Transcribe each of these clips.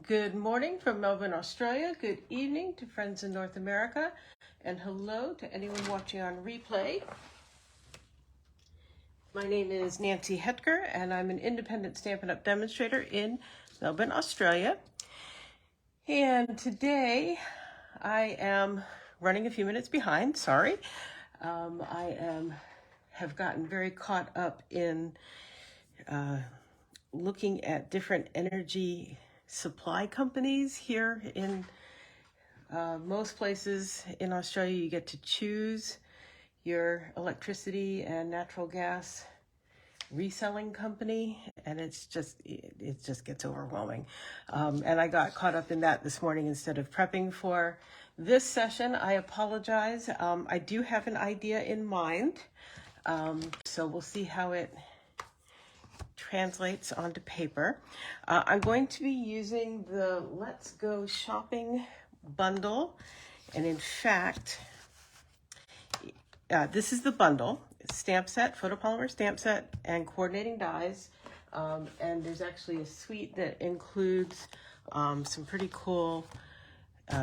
Good morning from Melbourne, Australia. Good evening to friends in North America. And hello to anyone watching on replay. My name is Nancy Hetker, and I'm an independent Stampin' Up! Demonstrator in Melbourne, Australia. And today I am running a few minutes behind, sorry. Have gotten very caught up in looking at different energy supply companies here in most places in Australia. You get to choose your electricity and natural gas reselling company, and it just gets overwhelming. And I got caught up in that this morning instead of prepping for this session. I apologize. I do have an idea in mind, so we'll see how it translates onto paper. I'm going to be using the Let's Go Shopping bundle, and in fact, this is the bundle. It's stamp set, photopolymer stamp set, and coordinating dies. And there's actually a suite that includes some pretty cool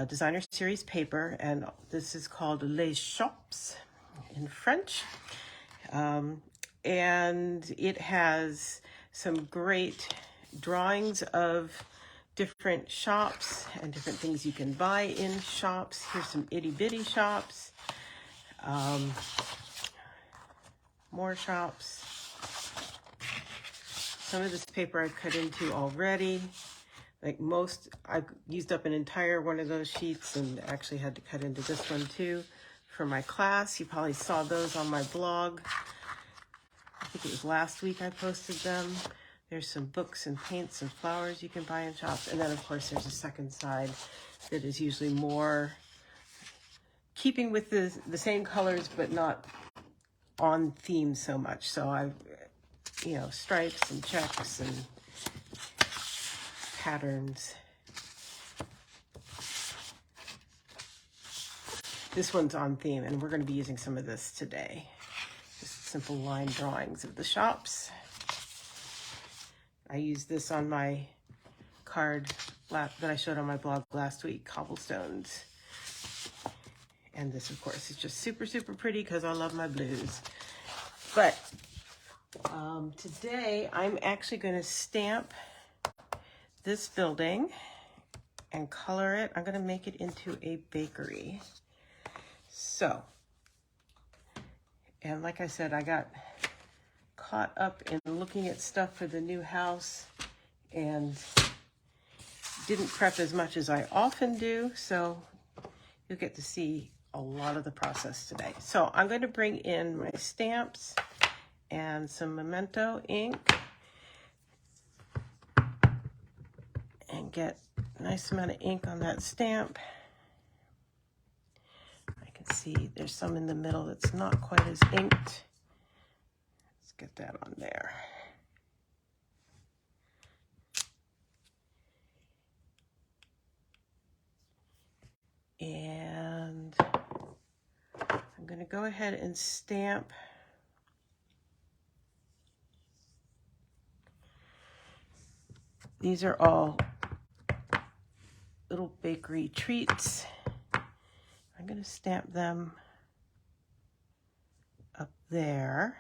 designer series paper, and this is called Les Shops in French. And it has some great drawings of different shops and different things you can buy in shops. Here's some itty bitty shops, more shops. Some of this paper I've cut into already. Like most, I used up an entire one of those sheets and actually had to cut into this one too for my class. You probably saw those on my blog. I think it was last week I posted them. There's some books and paints and flowers you can buy in shops. And then, of course, there's a second side that is usually more keeping with the same colors, but not on theme so much. So I've, stripes and checks and patterns. This one's on theme, and we're going to be using some of this today. Just simple line drawings of the shops. I used this on my card that I showed on my blog last week, Cobblestones. And this, of course, is just super, super pretty because I love my blues. But today I'm actually going to stamp this building and color it. I'm going to make it into a bakery. So, and like I said, I got caught up in looking at stuff for the new house and didn't prep as much as I often do, so you'll get to see a lot of the process today. So I'm going to bring in my stamps and some Memento ink and get a nice amount of ink on that stamp. I can see there's some in the middle that's not quite as inked. Get that on there. And I'm going to go ahead and stamp these. Are all little bakery treats. I'm going to stamp them up there.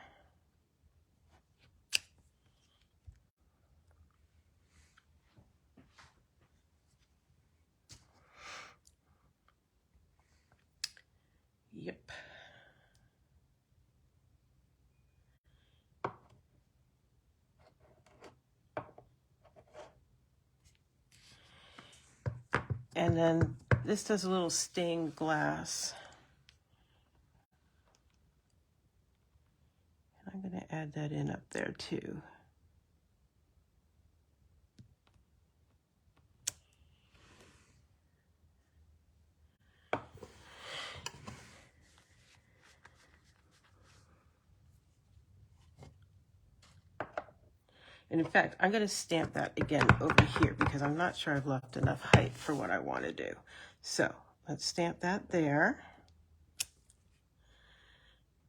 Yep. And then this does a little stained glass. And I'm going to add that in up there too. And in fact, I'm going to stamp that again over here because I'm not sure I've left enough height for what I want to do. So let's stamp that there.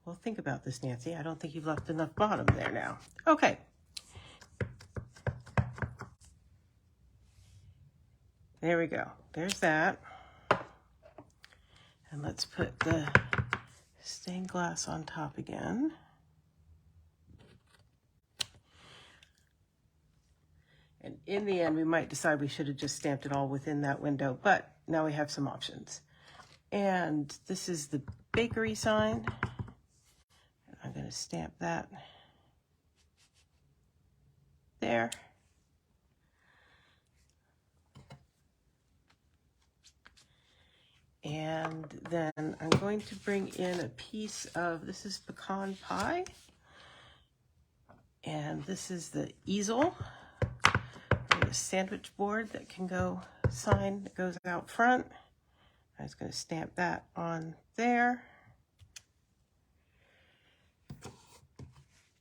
Well, think about this, Nancy. I don't think you've left enough bottom there now. Okay. There we go. There's that. And let's put the stained glass on top again. And in the end, we might decide we should have just stamped it all within that window, but now we have some options. And this is the bakery sign. I'm going to stamp that there. And then I'm going to bring in a piece of, this is pecan pie. And this is the easel, or the sandwich board that can go, sign that goes out front. I was going to stamp that on there.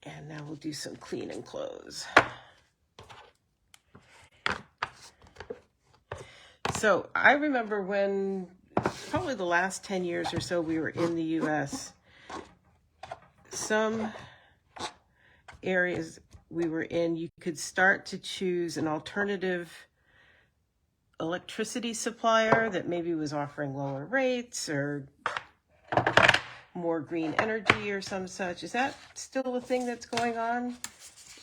And now we'll do some clean and close. So I remember when, probably the last 10 years or so we were in the US, some areas we were in, you could start to choose an alternative electricity supplier that maybe was offering lower rates or more green energy or some such. Is that still a thing that's going on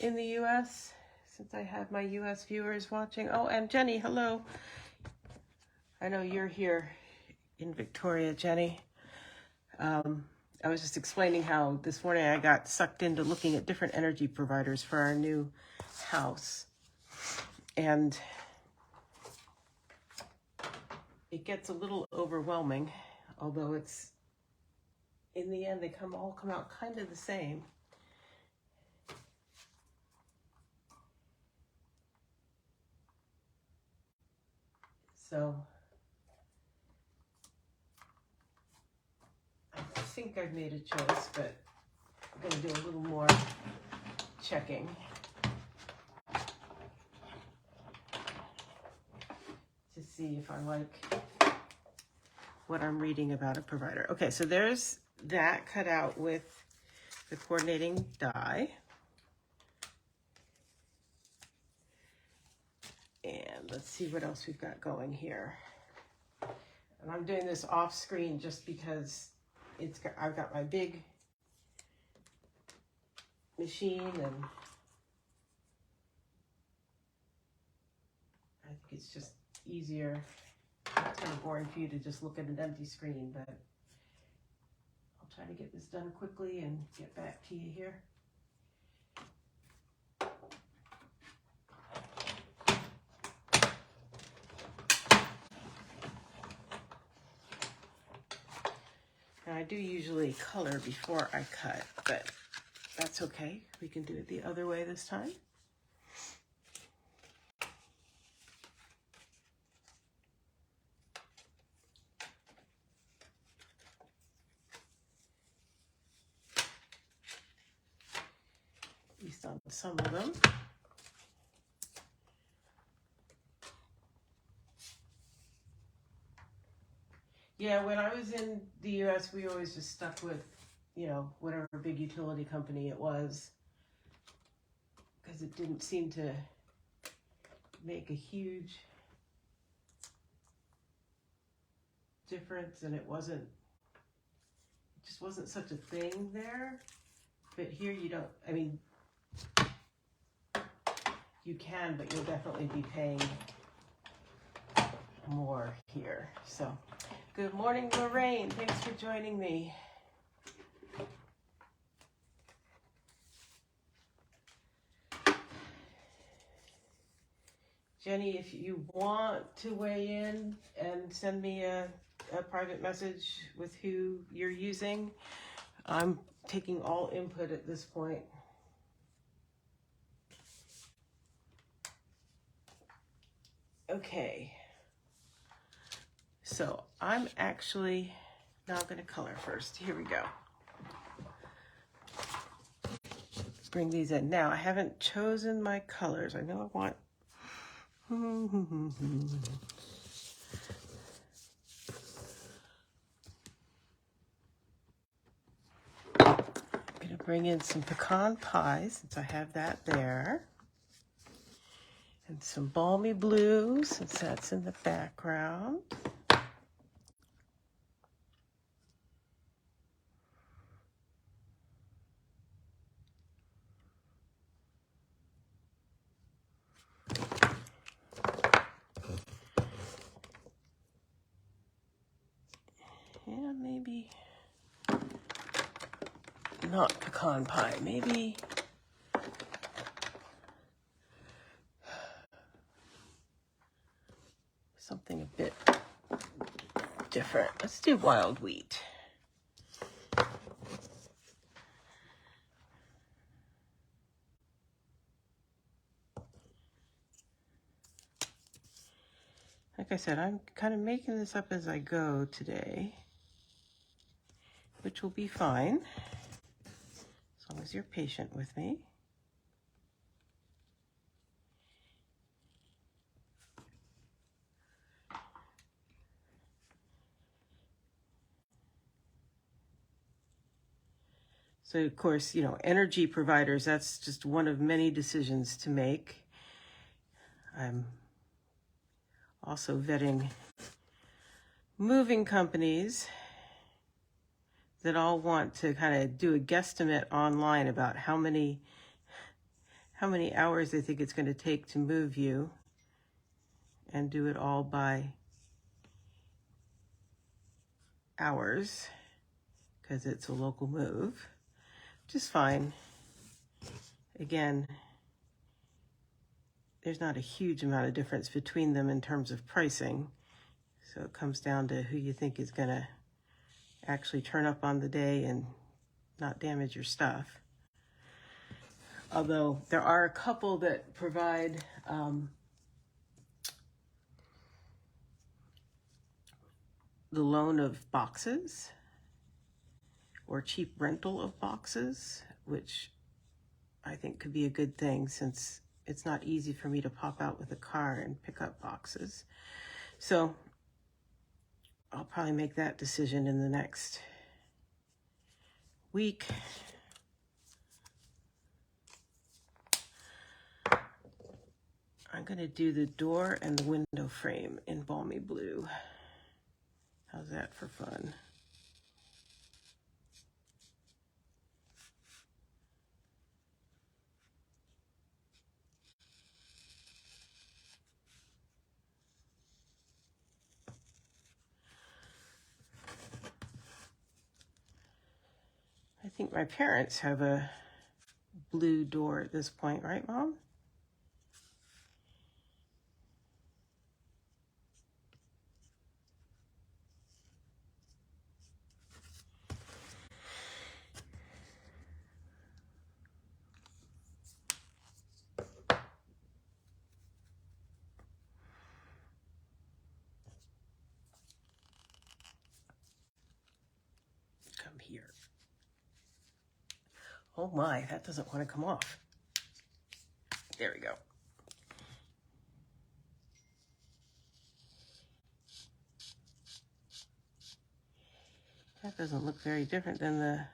in the US? Since I have my US viewers watching. Oh, and Jenny, hello. I know you're here in Victoria, Jenny. I was just explaining how this morning I got sucked into looking at different energy providers for our new house. And it gets a little overwhelming, although it's, in the end, they all come out kind of the same. So I think I've made a choice, but I'm going to do a little more checking to see if I like what I'm reading about a provider. Okay, so there's that cut out with the coordinating die. And let's see what else we've got going here. And I'm doing this off screen just because I've got my big machine, and I think it's just easier. It's kind of boring for you to just look at an empty screen, but I'll try to get this done quickly and get back to you here. Now, I do usually color before I cut, but that's okay. We can do it the other way this time. At least on some of them. Yeah, when I was in the US, we always just stuck with, you know, whatever big utility company it was, because it didn't seem to make a huge difference, and it just wasn't such a thing there. But here you don't, I mean, you can, but you'll definitely be paying more here. So, good morning, Lorraine. Thanks for joining me. Jenny, if you want to weigh in and send me a private message with who you're using, I'm taking all input at this point. Okay. So I'm actually now going to color first. Here we go. Let's bring these in. Now, I haven't chosen my colors. I know I want... I'm going to bring in some pecan pie since I have that there. And some Balmy Blue, since that's in the background. Yeah, maybe not pecan pie, maybe something a bit different. Let's do wild wheat. Like I said, I'm kind of making this up as I go today, which will be fine, as long as you're patient with me. So, of course, you know, energy providers, that's just one of many decisions to make. I'm also vetting moving companies that all want to kind of do a guesstimate online about how many hours they think it's going to take to move you, and do it all by hours because it's a local move, which is fine. Again, there's not a huge amount of difference between them in terms of pricing. So it comes down to who you think is going to actually turn up on the day and not damage your stuff. Although there are a couple that provide the loan of boxes or cheap rental of boxes, which I think could be a good thing since it's not easy for me to pop out with a car and pick up boxes. So I'll probably make that decision in the next week. I'm going to do the door and the window frame in Balmy Blue. How's that for fun? I think my parents have a blue door at this point, right, Mom? Come here. Oh my, that doesn't want to come off. There we go. That doesn't look very different than the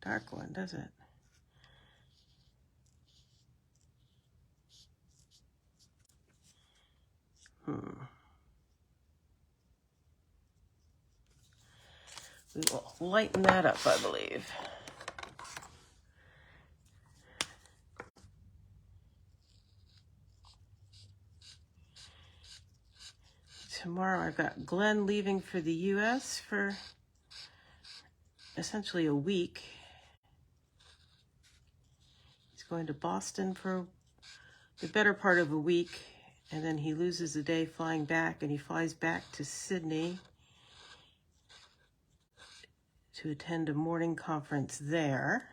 dark one, does it? We will lighten that up, I believe. Tomorrow I've got Glenn leaving for the U.S. for essentially a week. He's going to Boston for the better part of a week, and then he loses a day flying back, and he flies back to Sydney to attend a morning conference there.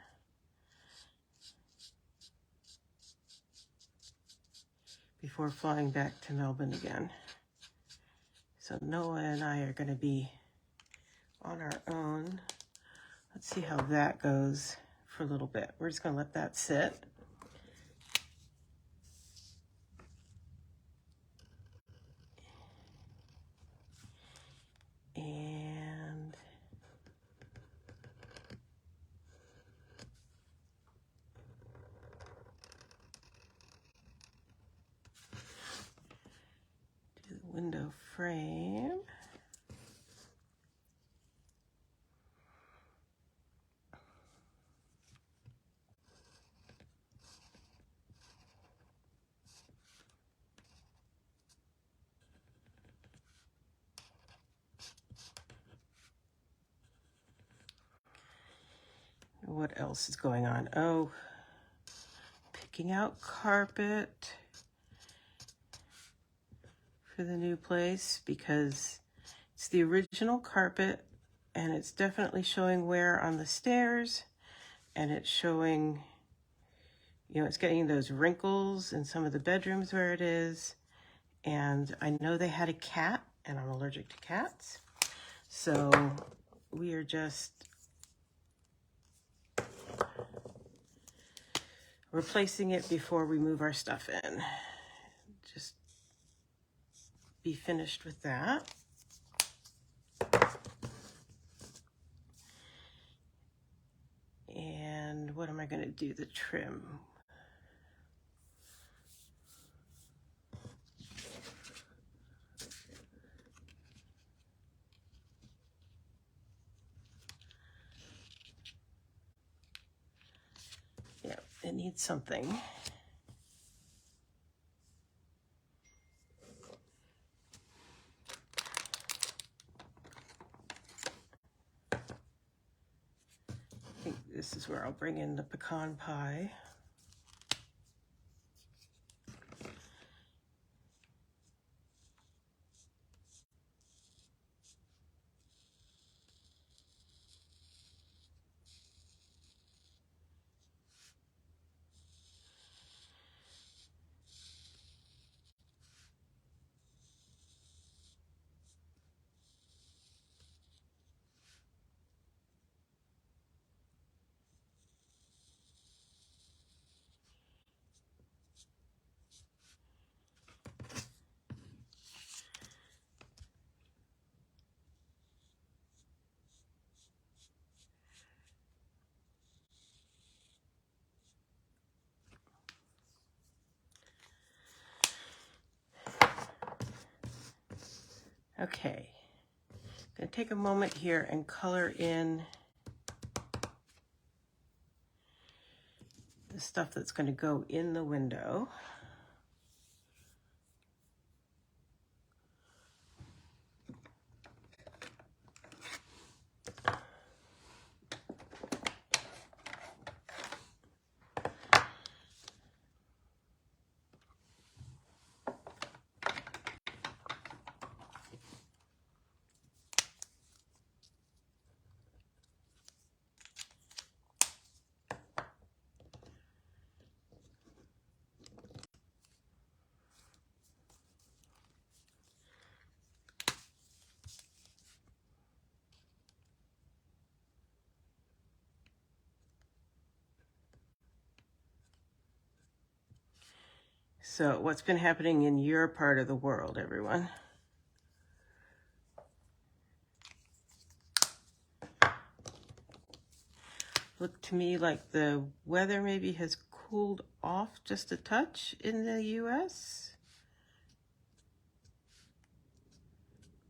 Before flying back to Melbourne again. So Noah and I are going to be on our own. Let's see how that goes for a little bit. We're just going to let that sit. And frame. What else is going on? Oh, picking out carpet for the new place because it's the original carpet and it's definitely showing wear on the stairs, and it's showing, you know, it's getting those wrinkles in some of the bedrooms where it is. And I know they had a cat and I'm allergic to cats. So we are just replacing it before we move our stuff in. Just be finished with that. And what am I going to do? The trim. Yeah, it needs something. I think this is where I'll bring in the pecan pie. Okay, I'm going to take a moment here and color in the stuff that's going to go in the window. So what's been happening in your part of the world, everyone? Looked to me like the weather maybe has cooled off just a touch in the US?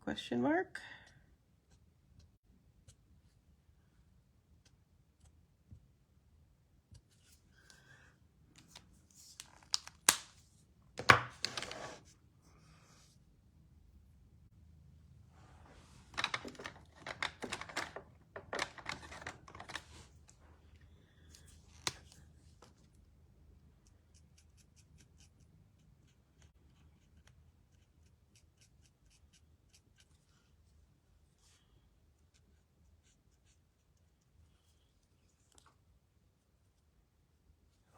Question mark?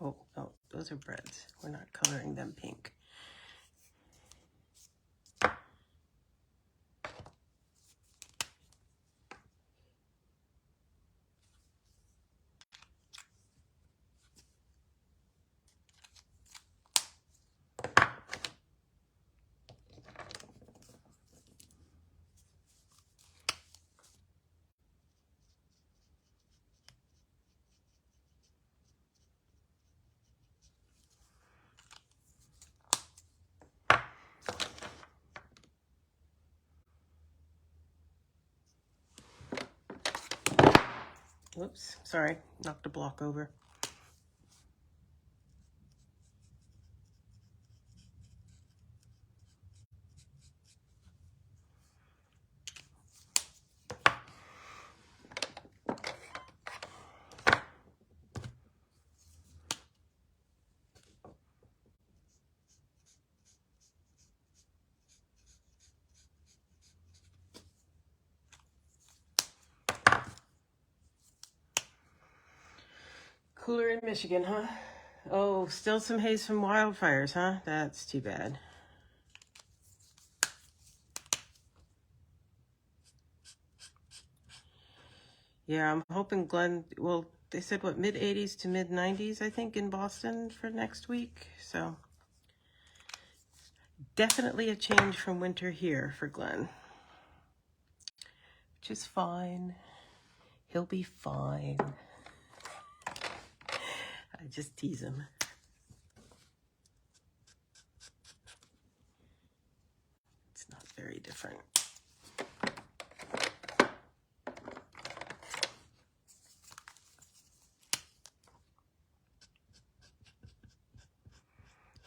Oh, no, those are breads. We're not coloring them pink. Whoops, sorry, knocked a block over. Cooler in Michigan, huh? Oh, still some haze from wildfires, huh? That's too bad. Yeah, I'm hoping Glenn, well, they said what, mid 80s to mid 90s, I think, in Boston for next week. So definitely a change from winter here for Glenn, which is fine. He'll be fine. I just tease him. It's not very different.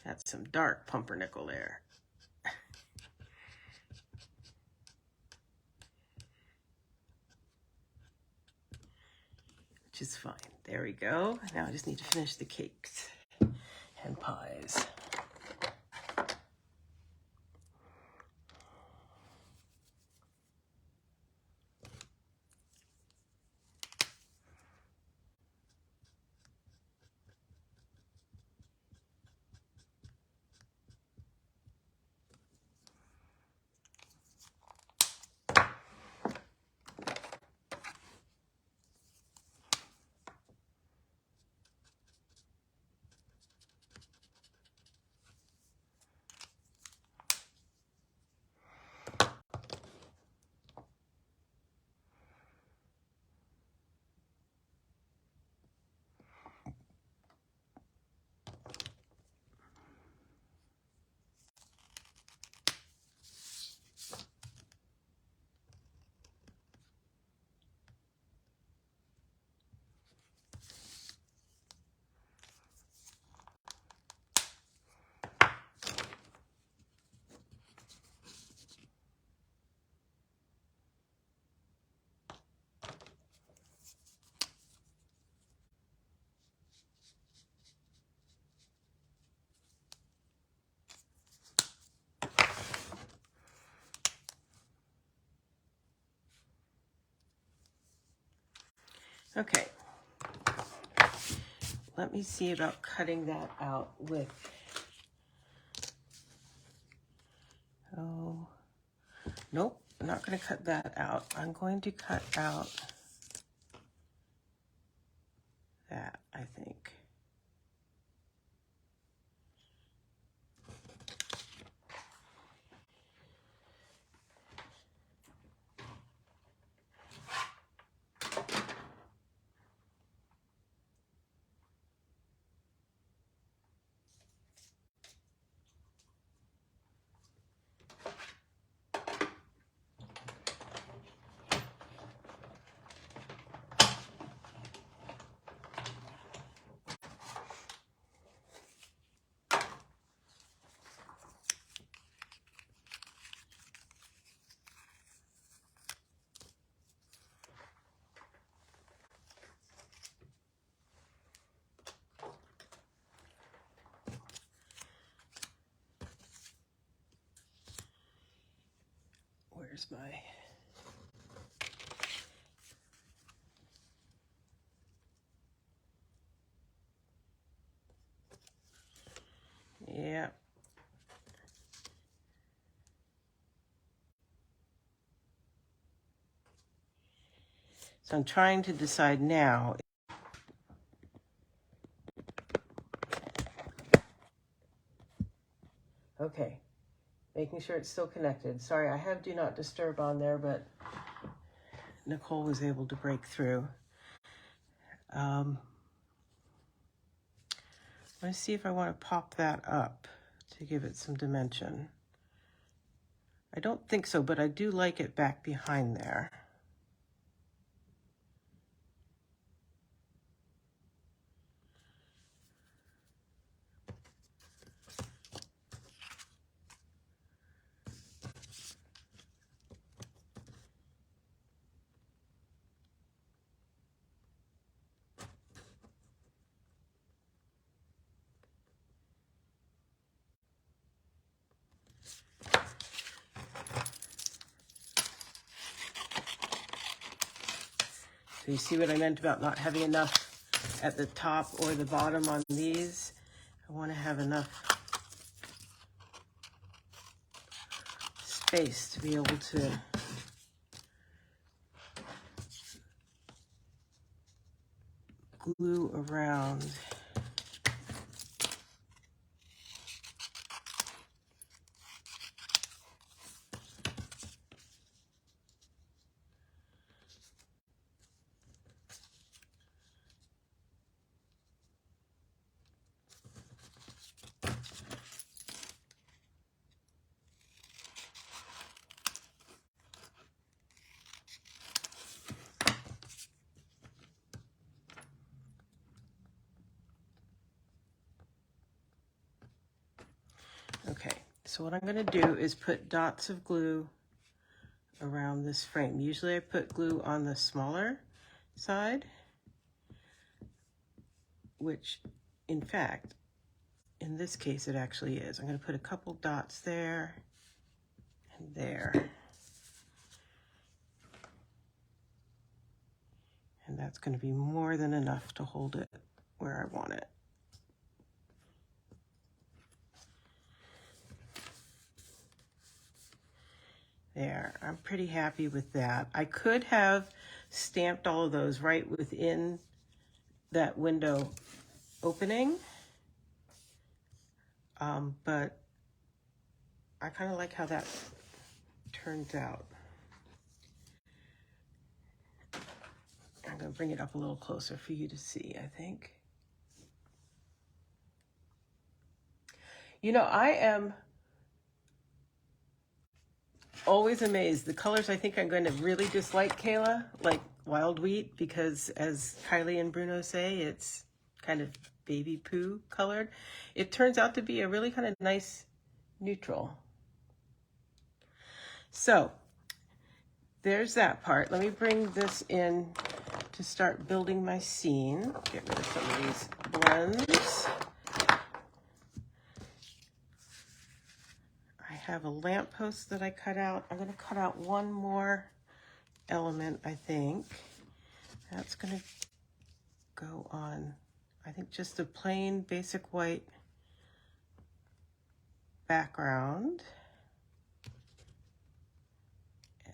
That's some dark pumpernickel there. Which is fine. There we go. Now I just need to finish the cakes and pies. Okay. Let me see about cutting that out with, oh, nope, I'm not going to cut that out. I'm going to cut out that, I think. Where's my... Yeah. So I'm trying to decide now. Okay. Making sure it's still connected. Sorry, I have Do Not Disturb on there, but Nicole was able to break through. Let's see if I want to pop that up to give it some dimension. I don't think so, but I do like it back behind there. So you see what I meant about not having enough at the top or the bottom on these? I want to have enough space to be able to glue around. Okay, so what I'm going to do is put dots of glue around this frame. Usually I put glue on the smaller side, which in fact, in this case it actually is. I'm going to put a couple dots there and there. And that's going to be more than enough to hold it where I want it. There, I'm pretty happy with that. I could have stamped all of those right within that window opening, but I kind of like how that turns out. I'm going to bring it up a little closer for you to see, I think. You know, I am always amazed. The colors I think I'm going to really dislike, Kayla, like wild wheat, because as Kylie and Bruno say, it's kind of baby poo colored. It turns out to be a really kind of nice neutral. So there's that part. Let me bring this in to start building my scene. Get rid of some of these blends. I have a lamppost that I cut out. I'm going to cut out one more element, I think. That's going to go on, I think, just a plain basic white background.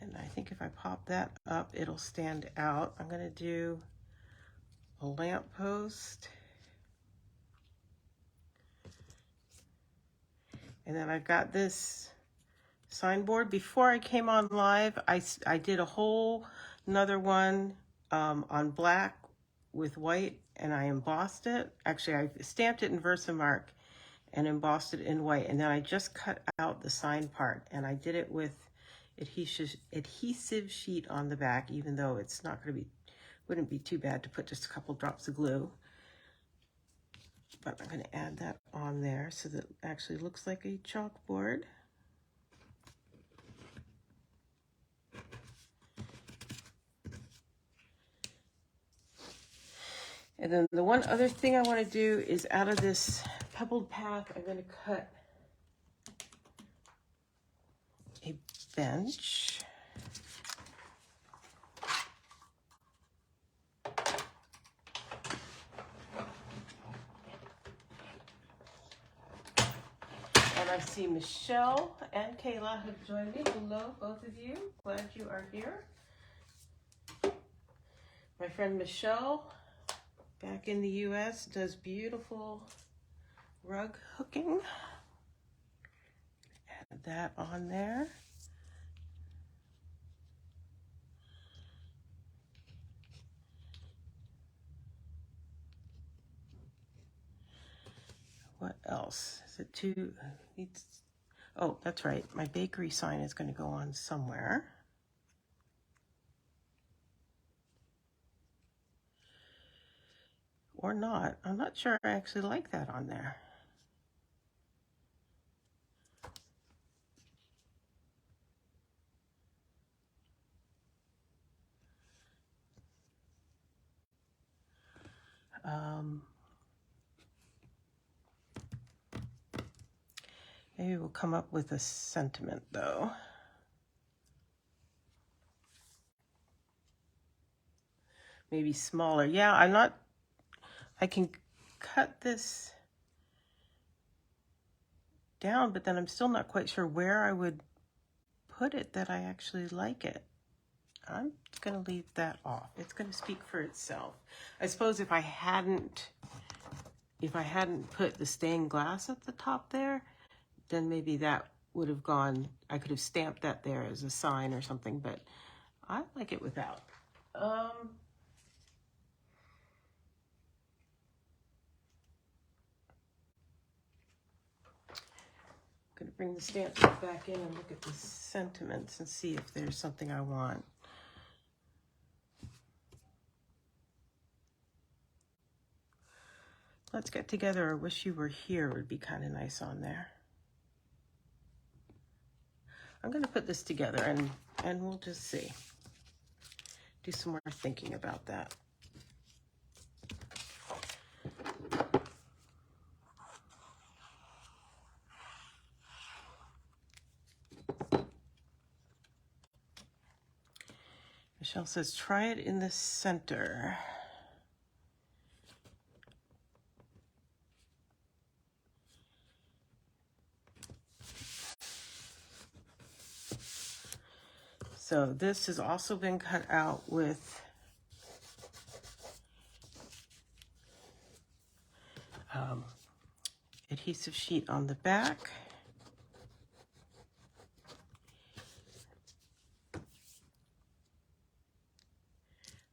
And I think if I pop that up, it'll stand out. I'm going to do a lamppost. And then I've got this signboard. Before I came on live, I did a whole another one on black with white, and I embossed it. Actually, I stamped it in Versamark and embossed it in white. And then I just cut out the sign part, and I did it with adhesive sheet on the back, even though it's not going to be, wouldn't be too bad to put just a couple drops of glue. But I'm going to add that on there so that it actually looks like a chalkboard. And then the one other thing I want to do is out of this pebbled path, I'm going to cut a bench. And I see Michelle and Kayla have joined me. Hello, both of you. Glad you are here. My friend Michelle, back in the US, does beautiful rug hooking. Add that on there. What else? Is it too, oh, that's right. My bakery sign is going to go on somewhere. Or not. I'm not sure I actually like that on there. Maybe we'll come up with a sentiment though. maybe smaller. Yeah, I can cut this down, but then I'm still not quite sure where I would put it that I actually like it. I'm going to leave that off. It's going to speak for itself. I suppose if I hadn't put the stained glass at the top there, then maybe that would have gone, I could have stamped that there as a sign or something, but I like it without. I'm going to bring the stamp back in and look at the sentiments and see if there's something I want. Let's get together. I wish you were here would be kind of nice on there. I'm going to put this together and we'll just see. Do some more thinking about that. Michelle says, try it in the center. So this has also been cut out with adhesive sheet on the back.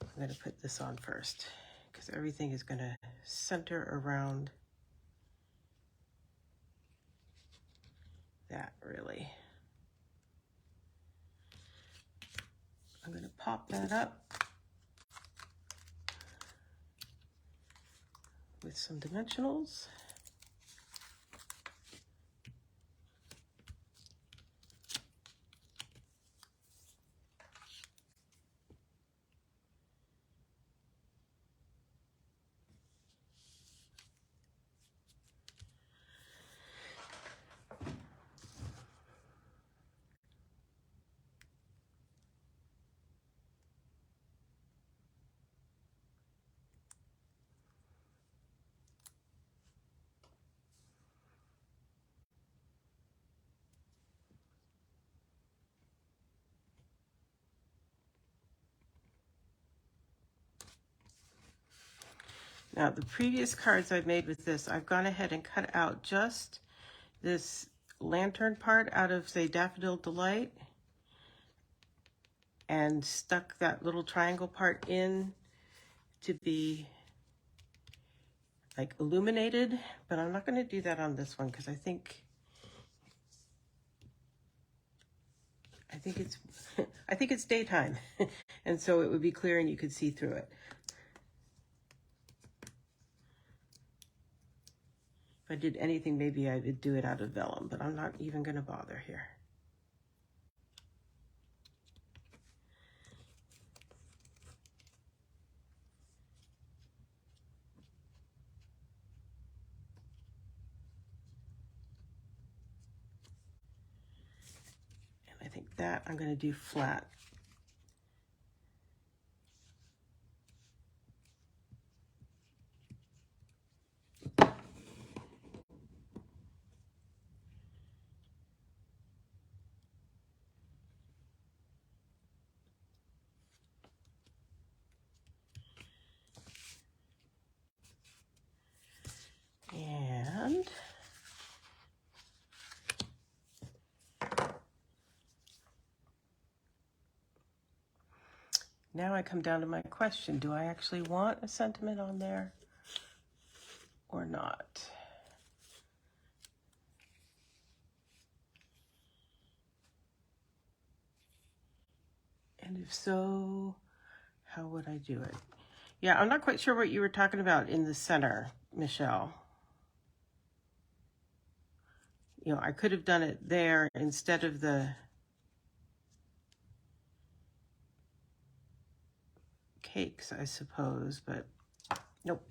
I'm going to put this on first because everything is going to center around that really. I'm going to pop that up with some dimensionals. Now, the previous cards I've made with this, I've gone ahead and cut out just this lantern part out of, say, Daffodil Delight and stuck that little triangle part in to be like illuminated, but I'm not going to do that on this one because I think it's I think it's daytime and so it would be clear and you could see through it. If I did anything, maybe I would do it out of vellum, but I'm not even going to bother here. And I think that I'm going to do flat. And now I come down to my question. Do I actually want a sentiment on there or not? And if so, how would I do it? Yeah, I'm not quite sure what you were talking about in the center, Michelle. You know, I could have done it there instead of the cakes, I suppose, but nope.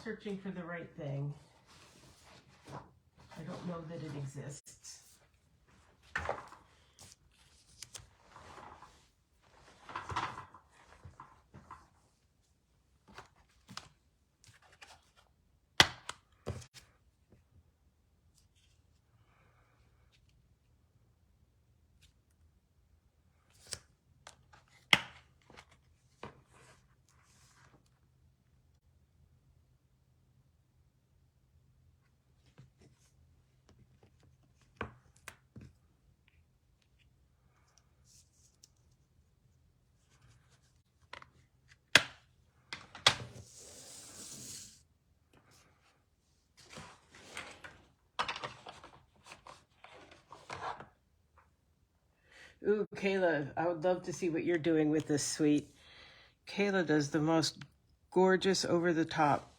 searching for the right thing. I don't know that it exists. Ooh, Kayla, I would love to see what you're doing with this suite. Kayla does the most gorgeous over-the-top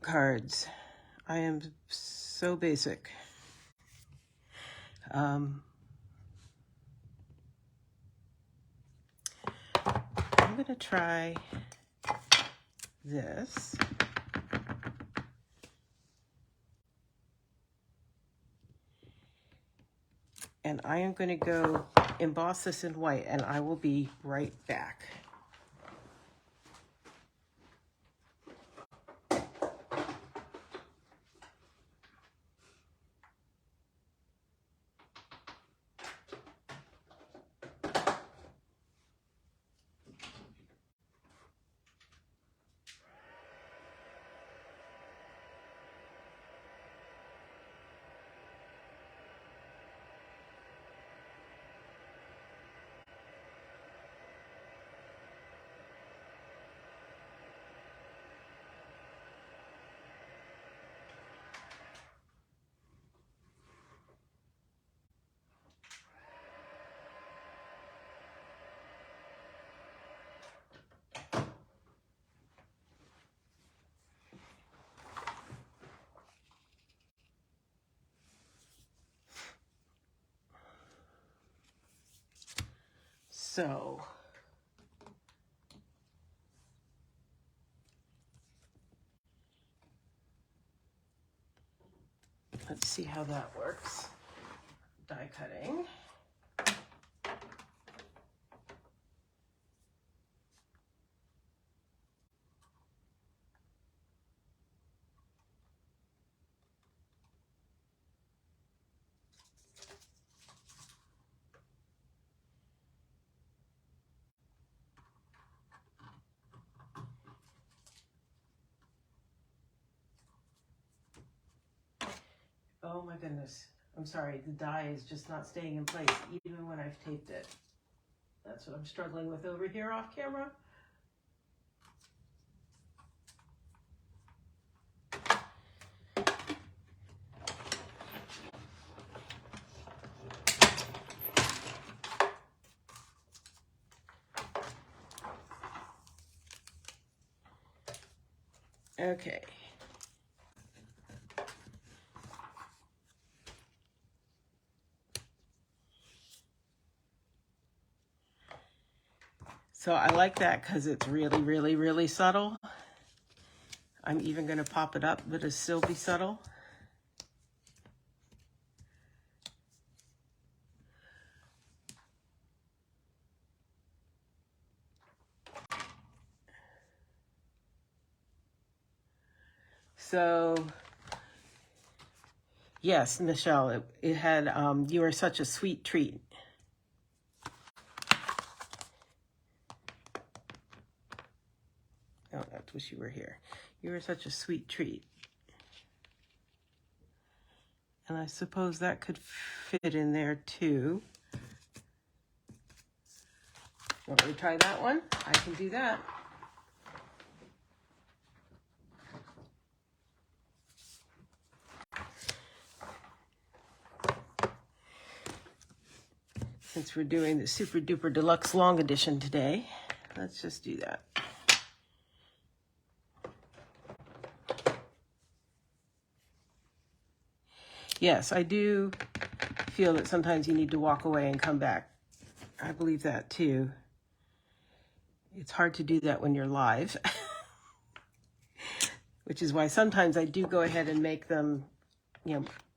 cards. I am so basic. I'm going to try this. And I am going to go emboss this in white, and I will be right back. So, let's see how that works. Die cutting. Oh my goodness. I'm sorry, the die is just not staying in place even when I've taped it. That's what I'm struggling with over here off camera. Okay. So I like that because it's really, really, really subtle. I'm even going to pop it up, but it'll still be subtle. So, yes, Michelle, it had, you are such a sweet treat. Oh, I wish you were here. You were such a sweet treat. And I suppose that could fit in there too. Want me to try that one? I can do that. Since we're doing the super duper deluxe long edition today, let's just do that. Yes, I do feel that sometimes you need to walk away and come back. I believe that too. It's hard to do that when you're live. which is why sometimes I do go ahead and make them,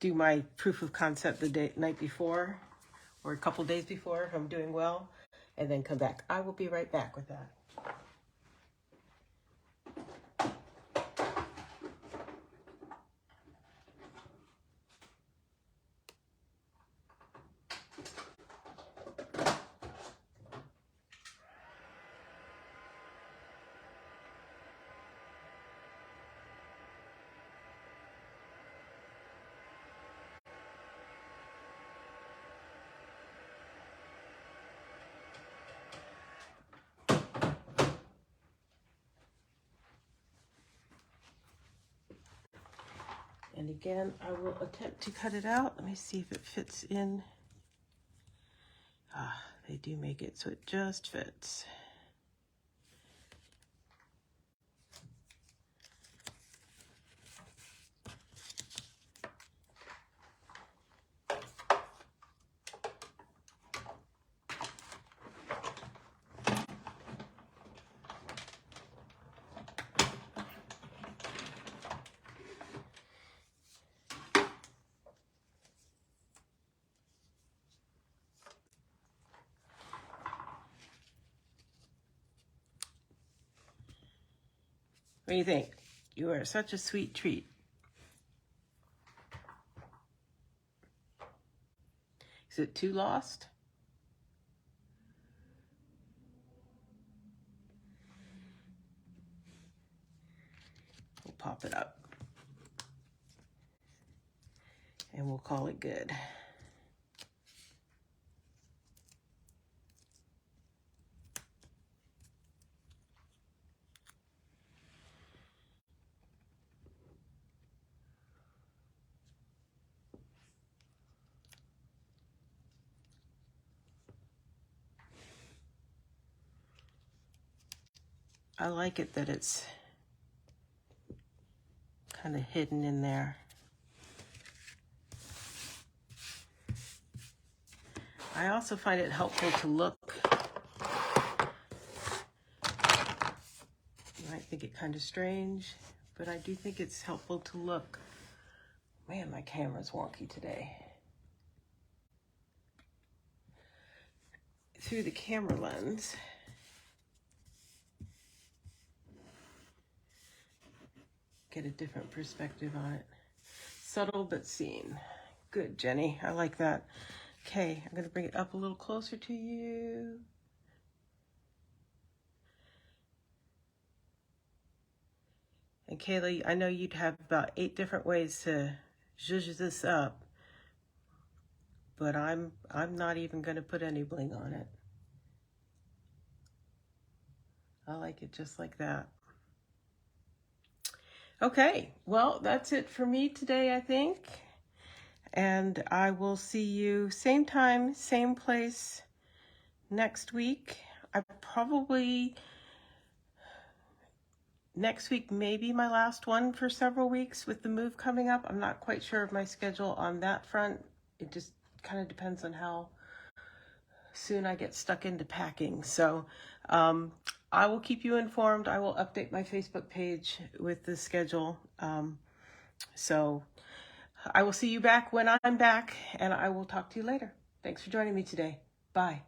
do my proof of concept the night before or a couple days before if I'm doing well, and then come back. I will be right back with that. And again, I will attempt to cut it out. Let me see if it fits in. They do make it so it just fits. What do you think? You are such a sweet treat. Is it too lost? We'll pop it up. And we'll call it good. I like it that it's kind of hidden in there. I also find it helpful to look. You might think it kind of strange, but I do think it's helpful to look. Man, my camera's wonky today. Through the camera lens. Get a different perspective on it. Subtle but seen. Good, Jenny. I like that. Okay, I'm going to bring it up a little closer to you. And Kayla, I know you'd have about 8 different ways to zhuzh this up, but I'm not even going to put any bling on it. I like it just like that. Okay, well, that's it for me today, I think. And I will see you same time, same place next week. Next week may be my last one for several weeks with the move coming up. I'm not quite sure of my schedule on that front. It just kind of depends on how soon I get stuck into packing. So I will keep you informed. I will update my Facebook page with the schedule. So I will see you back when I'm back, and I will talk to you later. Thanks for joining me today. Bye.